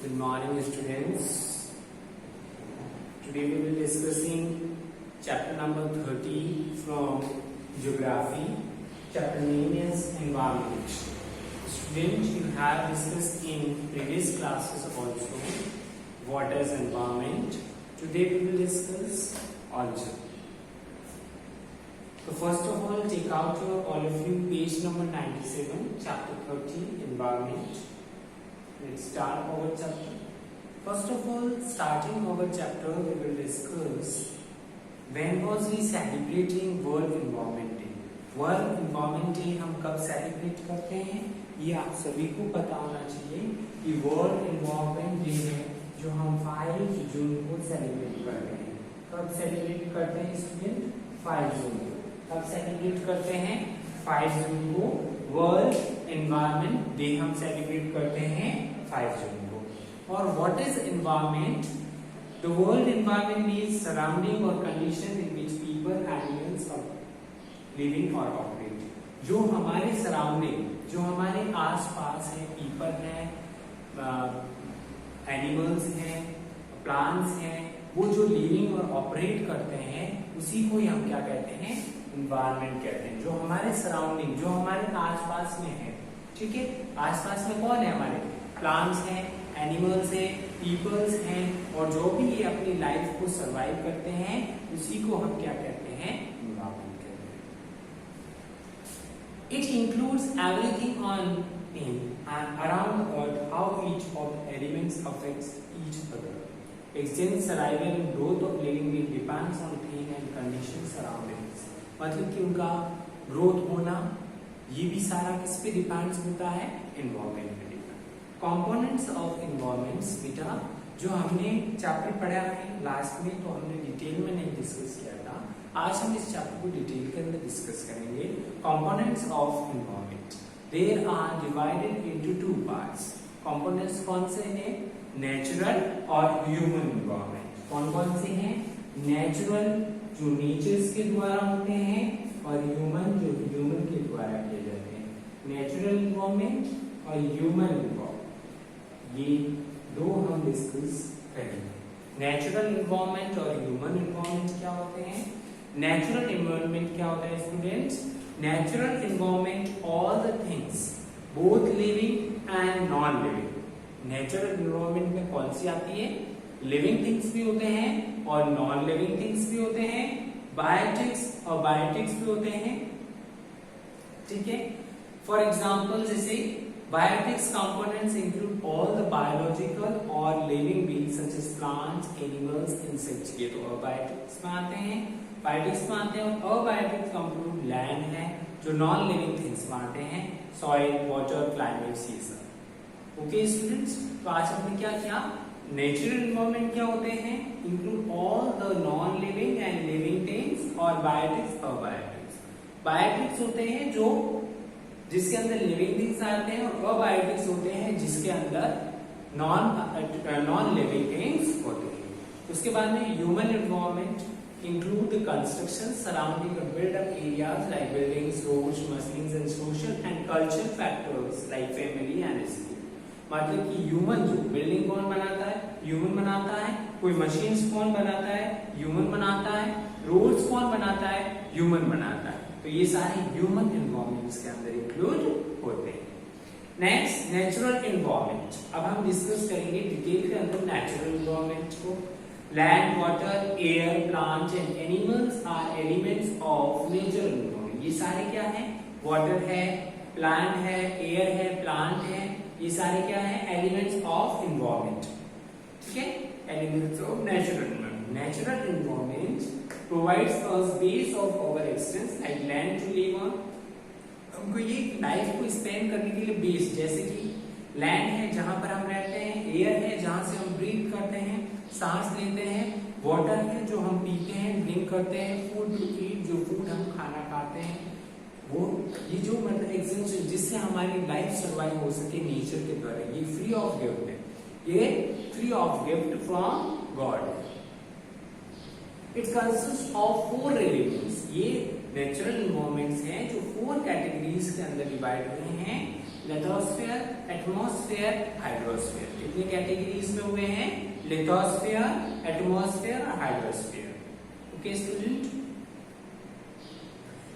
Good morning, students. Today we will be discussing chapter number 30 from Geography. Chapter name is Environment. Students, you have discussed in previous classes also what is environment. Today we will discuss also. So first of all, take out all of you page number 97, chapter 30, Environment. Let's start our chapter. First of all, starting our chapter, we will discuss when was we celebrating World Environment Day. World Environment Day हम कब celebrate करते हैं, ये आप सभी को पता होना चाहिए कि वर्ल्ड एनवायरनमेंट डे है जो हम 5 जून को सेलिब्रेट कर रहे हैं. कब सेलिब्रेट करते हैं स्टूडेंट? 5 जून को. कब सेलिब्रेट करते हैं? 5 जून को वर्ल्ड एनवायरनमेंट डे हम सेलिब्रेट करते हैं 5 जून को. और what is environment? The world environment means surrounding और condition in which people animals are living और ऑपरेट. जो हमारे सराउंडिंग, जो हमारे आसपास है, पीपल है, एनिमल्स हैं, प्लांट्स हैं, वो जो लिविंग और ऑपरेट करते हैं उसी को ही हम क्या कहते हैं? एनवायरनमेंट कहते हैं. जो हमारे सराउंडिंग, जो हमारे आसपास में है, ठीक है, आसपास में कौन है? हमारे प्लांट्स हैं, एनिमल्स हैं, पीपल्स हैं, और जो भी ये अपनी लाइफ को सरवाइव करते हैं उसी को हम क्या कहते हैं? एनवायरनमेंट कहते हैं. It includes everything on in and around earth, how each of elements affects each other. Extend survival and growth of living being depends on thing and condition surroundings. मतलब कि उनका ग्रोथ होना ये भी सारा किस पे डिपेंड्स होता है? एनवायरनमेंट पे डिपेंड. कंपोनेंट्स ऑफ एनवायरनमेंट्स बेटा जो हमने चैप्टर पढ़ा है लास्ट में, तो हमने डिटेल में नहीं डिस्कस किया था. आज हम इस चैप्टर को डिटेल के अंदर डिस्कस करेंगे. Components of environment there are divided into 2 parts. Components कौन से हैं? नेचुरल और ह्यूमन एनवायरनमेंट. कौन कौन से हैं? नेचुरल जो नेचर्स के द्वारा होते हैं, और ह्यूमन जो ह्यूमन के द्वारा किए जाते हैं. नेचुरल एनवायरनमेंट और ह्यूमन एनवायरनमेंट, ये दो हम डिस्कस करेंगे. नेचुरल एनवायरनमेंट और ह्यूमन एनवायरनमेंट क्या होते हैं? नेचुरल एनवायरनमेंट क्या होता है students? Natural environment all the things both living and non living. Natural environment में कौन सी आती है? लिविंग थिंग्स भी होते हैं और नॉन लिविंग थिंग्स भी होते हैं, बायोटिक्स और बायोटिक्स भी होते हैं, ठीक है. फॉर एग्जांपल जैसे biotics components include all the biological और living beings such as plants, animals, insects. ये तो बायोटिक्स में आते हैं, बायोटिक्स में आते हैं. और अबायोटिक्स कंक्लूड लैंड है, जो नॉन लिविंग थिंग्स में आते हैं, सॉइल, वाटर, क्लाइमेट, ये सब. ओके स्टूडेंट्स, तो आज हमने क्या किया? नेचुरल एनवायरनमेंट क्या होते हैं? Include all the non living and living things. और बायोटिक्स और बायोटिक्स. बायोटिक्स होते हैं जो जिसके अंदर लिविंग थिंग्स आते हैं, और अबायोटिक्स होते हैं जिसके अंदर नॉन लिविंग थिंग्स होते हैं. उसके बाद में human environment include the construction surrounding build up areas like buildings, roads, machines and social and cultural factors like family and school. मतलब कि ह्यूमन जो बिल्डिंग कौन बनाता है? ह्यूमन बनाता है. कोई मशीन्स कौन बनाता है? ह्यूमन बनाता है. रोड्स कौन बनाता है? ह्यूमन बनाता है. तो ये सारे ह्यूमन एनवायरनमेंट्स के अंदर इंक्लूड होते हैं. Next, natural environment. अब हम डिस्कस करेंगे डिटेल के अंदर नेचुरल एनवायरनमेंट को. Land, water, air, plants and animals are elements of natural environment. ये सारे क्या है? वाटर है, प्लांट है, एयर है, प्लांट है, ये सारे क्या है? Elements of environment. ठीक है, elements of natural environment. Natural environment provides us base of our existence like land to live on. हमको ये लाइफ को स्पेंड करने के लिए बेस, जैसे कि लैंड है जहां पर हम रहते हैं, एयर है जहां से हम ब्रीथ करते हैं, सांस लेते हैं, वाटर है जो हम पीते हैं, ड्रिंक करते हैं, फूड टू ईट जो फूड हम खाना खाते हैं, वो ये जो मतलब एग्जिस्ट जिससे हमारी लाइफ सर्वाइव हो सके नेचर के द्वारा, ये फ्री ऑफ गिफ्ट है. ये free of gift from God. It consist of 4 elements. ये नेचुरल एनवायरनमेंट्स हैं जो 4 कैटेगरीज के अंदर डिवाइड हुए हैं. Lithosphere, atmosphere, hydrosphere. कितने कैटेगरीज में हुए हैं? लिथोस्फीयर, एटमॉस्फेयर और hydrosphere. Okay student,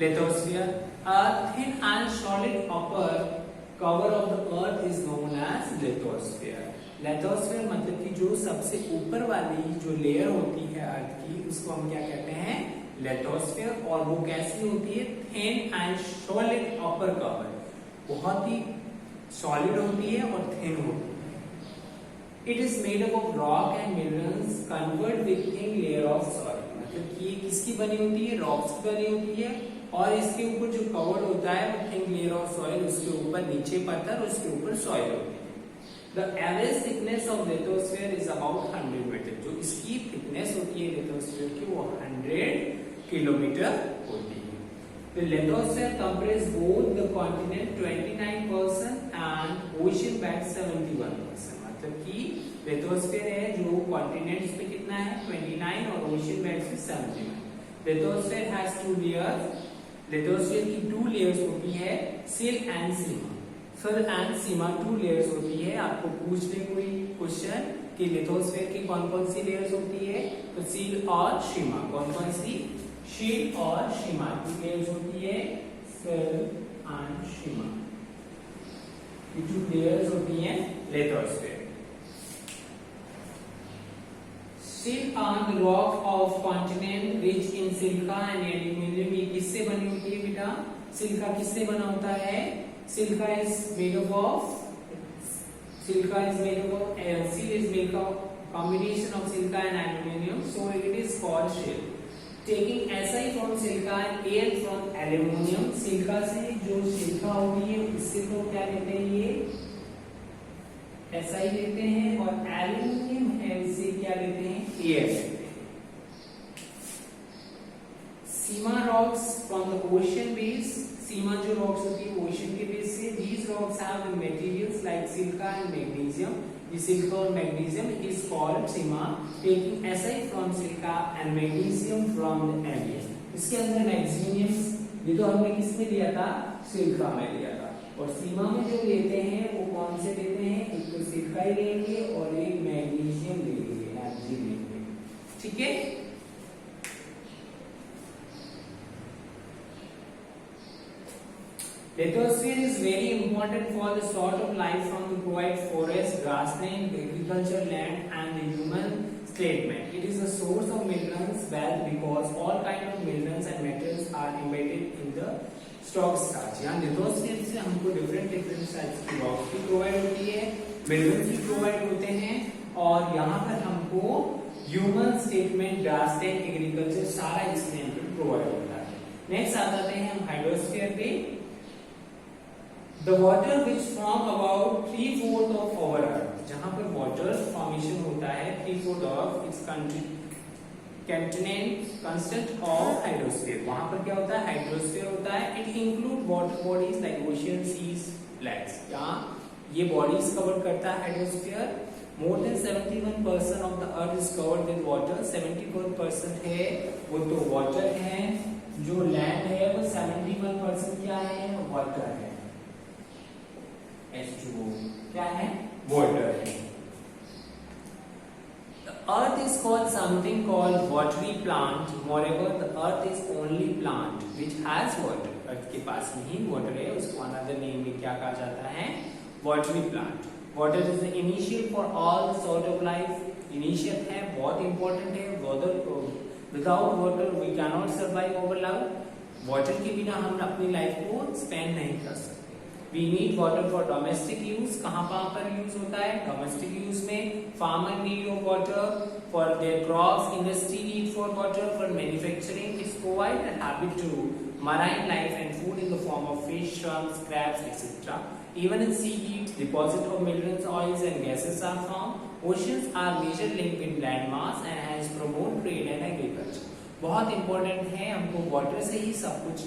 lithosphere, a thin and solid upper cover of the earth is known as lithosphere। Lithosphere मतलब कि जो सबसे ऊपर वाली जो लेयर होती है अर्थ की, उसको हम क्या कहते हैं? लिथोस्फीयर। और वो कैसी होती है? Thin and solid upper cover, बहुत ही सॉलिड होती है और थिन होती है। It is made up of rock and minerals convert with thin layer of soil. मतलब कि ये किसकी बनी होती है? रॉक्स की बनी होती है, और इसके ऊपर जो कवर होता है वो थिन लेयर ऑफ सॉइल, उसके ऊपर नीचे पत्थर, उसके ऊपर सॉइल होती है। The average thickness of lithosphere is about 100 metre. जो इसकी थिकनेस होती है लिथोस्फीयर की, वो 100 किलोमीटर होती है। The lithosphere comprises both the continent 29% and ocean bed 71%। मतलब कि लिथोस्फीयर है जो कॉन्टिनेंट्स पे कितना है? 29 और ओशियन बेड्स पे 71। Lithosphere has 2 layers. लिथोस्फीयर की 2 लेयर्स होती है, सिल एंड सीमा। सिल एंड सीमा 2 लेयर्स होती है। आपको पूछ ले कोई क्वेश्चन कि लिथोस्फीयर की कौन कौन सी लेयर्स होती है, तो सील और सीमा। कौन कौन सी? शील और सीमा की लेयर्स होती है, सिल एंड सीमा। ये 2 लेयर्स होती हैं lithosphere. Sill on the rock of continent rich in silica and aluminium। ये किससे बनी होती है बेटा? सिलिका किससे बना होता है? Silica is made up of Sill is made of combination of silica and aluminium, so it is called sill। Taking Si from silica and Al from aluminium। Silica से जो सिलिका होगी है उससे तो क्या लेते हैं? ये SI लेते हैं, और एल्यूमिनियम है उससे क्या लेते हैं? Al लेते हैं। Sima rocks from the ocean base. Sima जो रॉक्स होती है ओशन के बेस से। These rocks have materials like silica and magnesium। ये सिलिका और magnesium is called Seema. Taking Si from silica and magnesium from the Al। इसके अंदर magnesium ये तो हमने किसमें लिया था? सिलिका में लिया था। और सीमा में जो लेते हैं वो कौन से लेते हैं? एक तो सिलिका ही लेंगे और एक मैग्नीशियम लेंगे, Mg लेंगे। ठीक है, lithosphere is very important for the sort of life from the provide forest, grassland, agriculture land and the human statement। It is a source of minerals wealth because all kind of minerals and metals are embedded in the stock starch. यहाँ lithosphere से हमको different types की rocks भी provide होती है, minerals भी provide होते हैं, और यहाँ पर हमको ह्यूमन स्टेटमेंट, ग्रासलैंड, एग्रीकल्चर सारा इसमें हमको प्रोवाइड होता है। नेक्स्ट आ जाते हैं हम हाइड्रोस्फीयर पे। The water which form about 3/4 of our earth. जहाँ पर वाटर फॉर्मेशन होता है 3/4 of its constant of hydrosphere. वहां पर क्या होता है? हाइड्रोस्फीयर होता है। It include water bodies like ocean, seas, lakes. यहाँ ये बॉडीज कवर करता है hydrosphere. More than 71% of the earth is covered with water. 74% है वो तो वाटर है। जो लैंड है वो 71% क्या है? वाटर है। H2O क्या है? वाटर है। Earth is called something called watery plant। Moreover, the earth is only plant which has water। अर्थ के पास में ही वाटर है, उसको अनदर नेम में क्या कहा जाता है? watery plant। Water is the initial for all the sort of life। Initial है, बहुत important है। Without water we cannot survive our life। Water के बिना हम अपनी लाइफ को स्पेंड नहीं कर सकते। We need water for domestic use। कहाँ पर यूज होता है? डोमेस्टिक यूज में। Farmer need of water for their crops, industry need for water for manufacturing। It's provide a habit to marine life and food in the form of fish, shrimps, crabs, etc. Even in seaweed, deposit of minerals, oils and gases are found। Oceans are major link in land mass and hence promote trade and agriculture। बहुत important है, हमको water से ही सब कुछ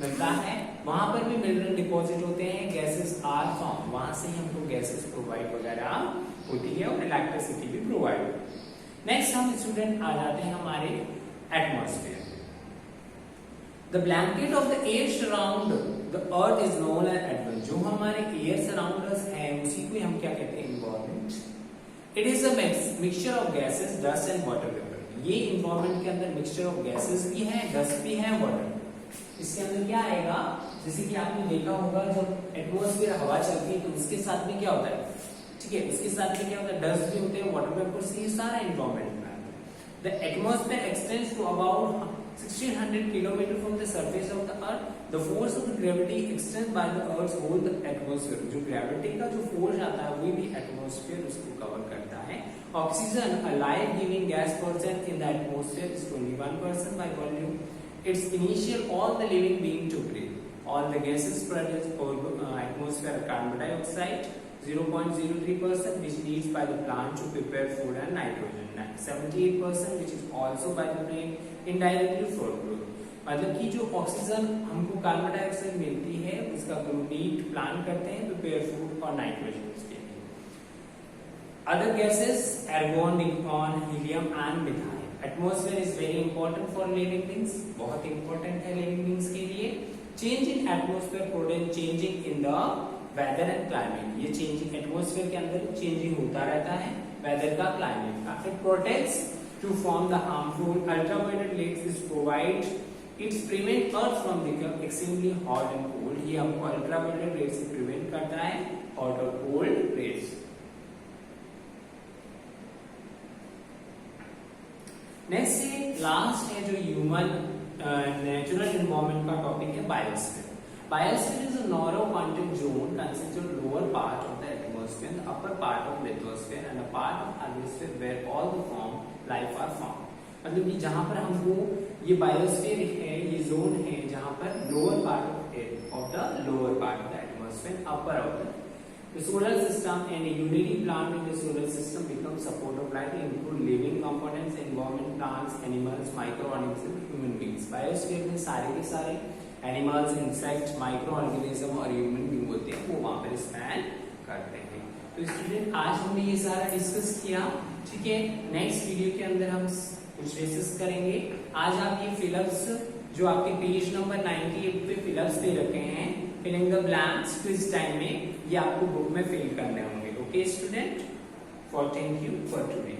मिलता है। वहां पर भी मिनरल डिपॉजिट होते हैं, गैसेस आर फाउंड, वहां से ही हमको गैसेस प्रोवाइड वगैरह होती है और इलेक्ट्रिसिटी भी प्रोवाइड होती है। नेक्स्ट हम स्टूडेंट आ जाते हैं हमारे atmosphere. The blanket of the air surround the earth is known as atmosphere, जो हमारे एयर सराउंड अस है उसी को हम क्या कहते हैं, environment. It is a mixture of gases, dust and water vapour. ये एनवायरमेंट के अंदर मिक्सचर ऑफ गैसेस भी है, डस्ट भी है, वाटर। इसके अंदर क्या आएगा, जैसे कि आपने देखा होगा जब एटमॉस्फेयर हवा चलती है तो उसके साथ में क्या होता है, ठीक है, उसके साथ में क्या होता है, डस्ट भी होते हैं, वाटर वेपर से, ये सारा एनवायरमेंट में आता है। The atmosphere extends to about 1600 kilometre from the surface of the earth. The force of gravity extend by the earth's whole atmosphere. जो ग्रेविटी का जो फोर्स आता है वो भी एटमॉस्फेयर उसको कवर करता है। Oxygen, a life giving gas percent in the atmosphere is 21% by volume. It's initial all the living being to breathe. All the gases produced atmosphere are carbon dioxide 0.03%, which needs by the plant to prepare food, and nitrogen 78%, which is also by the brain indirectly for growth। मतलब कि जो oxygen हमको carbon dioxide मिलती है उसका need plant करते हैं prepare food और नाइट्रोजन के लिए। अदर गैसेस एर्गोन, निकॉन, helium and methyl. Atmosphere is very important for living things, बहुत इंपॉर्टेंट है लिविंग थिंग्स के लिए। Change in atmosphere produce changing in the weather and climate. ये चेंजिंग एटमॉस्फेयर के अंदर चेंजिंग होता रहता है वेदर का, क्लाइमेट का। It protects to form the harmful ultraviolet rays, is provide its prevent earth from become extremely hot and cold. ये हमको अल्ट्रावायलेट रेज से प्रिवेंट करता है, हॉट और कोल्ड रेज। नेक्स्ट है, लास्ट है जो ह्यूमन नेचुरल एनवायरनमेंट का टॉपिक है, biosphere. Biosphere is a narrow contact zone consisting of lower part of the atmosphere, the upper part of lithosphere and a part of hydrosphere where all the form life are found। मतलब कि जहाँ पर हमको ये biosphere है, ये zone है जहाँ पर lower part of the lower part of the atmosphere, upper of the solar system and a unity plant in the solar system becomes support of life, include living components, environment, plants, animals, microorganisms, human beings। Biosphere में सारे के सारे animals, insect, micro organism और human being होते हैं, वो वहां पर स्पैन करते हैं। तो स्टूडेंट आज हमने ये सारा डिस्कस किया, ठीक है। नेक्स्ट वीडियो के अंदर हम कुछ डिस्कस करेंगे। आज आप ये फिलअप्स जो आपके पेज नंबर 98 पे फिलअप्स दे रखे हैं, filling the blanks quiz time में, ये आपको बुक में फिल करने होंगे। Okay student, for thank you for today.